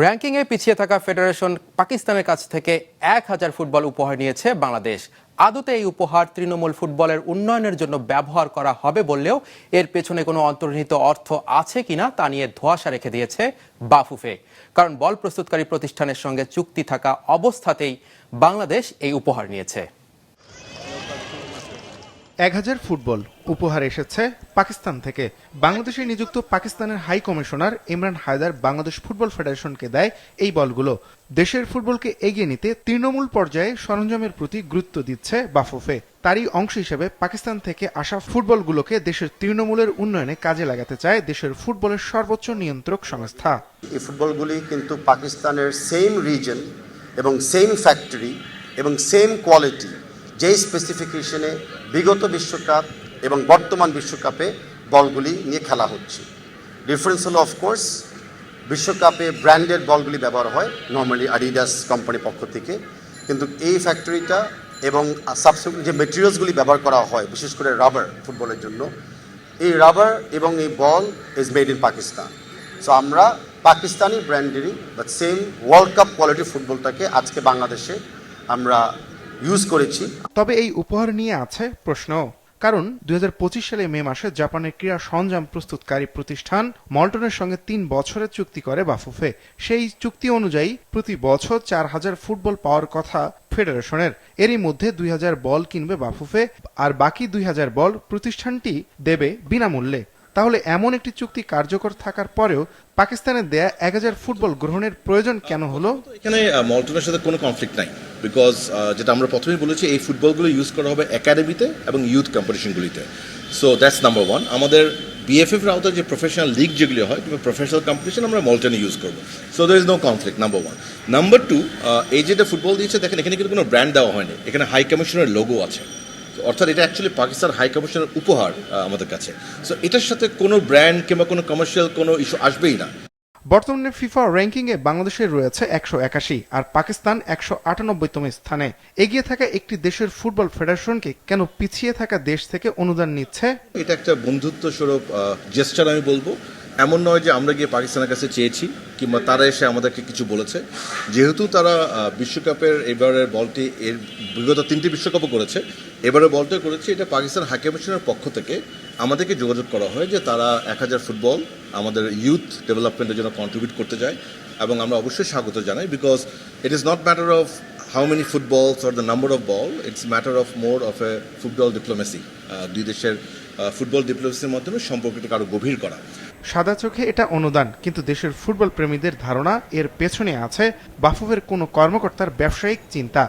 র্যাঙ্কিংয়ে পিছিয়ে থাকা ফেডারেশন পাকিস্তানের কাছ থেকে 1000 ফুটবল উপহার নিয়েছে বাংলাদেশ। আদতে এই উপহার তৃণমূল ফুটবলের উন্নয়নের জন্য ব্যবহার করা হবে বললেও এর পেছনে কোনো অন্তর্নিহিত অর্থ আছে কিনা তা নিয়ে ধোঁয়াশা রেখে দিয়েছে বাফুফে। কারণ বল প্রস্তুতকারী প্রতিষ্ঠানের সঙ্গে চুক্তি থাকা অবস্থাতেই বাংলাদেশ এই উপহার নিয়েছে। 1000 ফুটবল উপহার এসেছে পাকিস্তান থেকে। বাংলাদেশে নিযুক্ত পাকিস্তানের high commissioner Imran Haider Bangladesh football ফেডারেশনকে দেয় এই বলগুলো। দেশের ফুটবলকে এগিয়ে নিতে তৃণমূল পর্যায়ে সরঞ্জামের প্রতি গুরুত্ব দিচ্ছে বাফুফে। তারই অংশ হিসেবে পাকিস্তান থেকে আসা ফুটবলগুলোকে দেশের তৃণমূলের উন্নয়নে কাজে লাগাতে চায় দেশের ফুটবলের সর্বোচ্চ নিয়ন্ত্রক সংস্থা। এই ফুটবলগুলি কিন্তু পাকিস্তানের সেম রিজন এবং সেম ফ্যাক্টরি এবং সেম কোয়ালিটি, যেই স্পেসিফিকেশনে বিগত বিশ্বকাপ এবং বর্তমান বিশ্বকাপে বলগুলি নিয়ে খেলা হচ্ছে। ডিফারেন্স হলো অফকোর্স বিশ্বকাপে ব্র্যান্ডেড বলগুলি ব্যবহার হয় নর্মালি অ্যাডিডাস কোম্পানির পক্ষ থেকে, কিন্তু এই ফ্যাক্টরিটা এবং সাবসিকুয়েন্ট যে মেটেরিয়ালসগুলি ব্যবহার করা হয় বিশেষ করে রাবার ফুটবলের জন্য, এই রাবার এবং এই ball is made in Pakistan. So আমরা পাকিস্তানি ব্র্যান্ডেরই বাট সেম ওয়ার্ল্ড কাপ কোয়ালিটির ফুটবলটাকে আজকে বাংলাদেশে আমরা ইউজ করেছি। তবে এই উপহার নিয়ে আছে প্রশ্ন। কারণ 2025 সালে মে মাসে জাপানের ক্রীড়া সরঞ্জাম প্রস্তুতকারী প্রতিষ্ঠান মল্টনের সঙ্গে 3 বছরের চুক্তি করে বাফুফে। সেই চুক্তি অনুযায়ী প্রতি বছর 4000 ফুটবল পাওয়ার কথা ফেডারেশনের। এরই মধ্যে 2000 বল কিনবে বাফুফে, আর বাকি 2000 বল প্রতিষ্ঠানটি দেবে বিনামূল্যে। তাহলে এমন একটি চুক্তি কার্যকর থাকার পরেও পাকিস্তানের দেয়া 1000 ফুটবল গ্রহণের প্রয়োজন কেন হলো? এখানে মল্টনের সাথে কোনো কনফ্লিক্ট নাই, বিকজ যেটা আমরা প্রথমেই বলেছি এই ফুটবলগুলো ইউজ করা হবে একাডেমিতে এবং ইউথ কম্পিটিশনগুলিতে। So that's number one. আমাদের বিএফএফ এর আওতায় যে প্রফেশনাল লিগ যেগুলি হয় কিংবা প্রফেশনাল কম্পিটিশন আমরা মল্টনে ইউজ করবো। So there is no conflict, number one. Number two, এই যেটা ফুটবল দিয়েছে দেখেন এখানে কিন্তু কোনো ব্র্যান্ড দেওয়া হয়নি, এখানে হাই কমিশনের লোগো আছে। অর্থাৎ এটা অ্যাকচুয়ালি পাকিস্তান হাই কমিশনের উপহার আমাদের কাছে। সো এটার সাথে কোনো ব্র্যান্ড কিংবা কোনো কমার্শিয়াল কোনো ইস্যু আসবেই না। বর্তমানে ফিফা র্যাঙ্কিংয়ে বাংলাদেশের রয়েছে 181 আর পাকিস্তান 198তম স্থানে। এগিয়ে থাকা একটি দেশের ফুটবল ফেডারেশনকে কেন পিছিয়ে থাকা দেশ থেকে অনুদান নিচ্ছে? এটা একটা বন্ধুত্ব স্বরূপ জেস্টার আমি বলবো। এমন নয় যে আমরা গিয়ে পাকিস্তানের কাছে চেয়েছি কিংবা তারা এসে আমাদেরকে কিছু বলেছে। যেহেতু তারা বিশ্বকাপের এবারের বলটি এর বিগত 3টি বিশ্বকাপও করেছে, এবারের বলটা করেছে, এটা পাকিস্তান হাই কমিশনের পক্ষ থেকে আমাদেরকে যোগাযোগ করা হয় যে তারা 1000 ফুটবল আমাদের ইউথ ডেভেলপমেন্টের জন্য কন্ট্রিবিউট করতে যায়, এবং আমরা অবশ্যই স্বাগত জানাই। Because it is not matter of how many footballs or the number of ball, it's matter of more of a football diplomacy. দুই দেশের ফুটবল ডিপ্লোমেসির মাধ্যমে সম্পর্কটাকে আরও গভীর করা। সাদা চোখে এটা অনুদান, কিন্তু দেশের ফুটবল প্রেমীদের ধারণা এর পেছনে আছে বাফুফের কোনো কর্মকর্তার ব্যবসায়িক চিন্তা।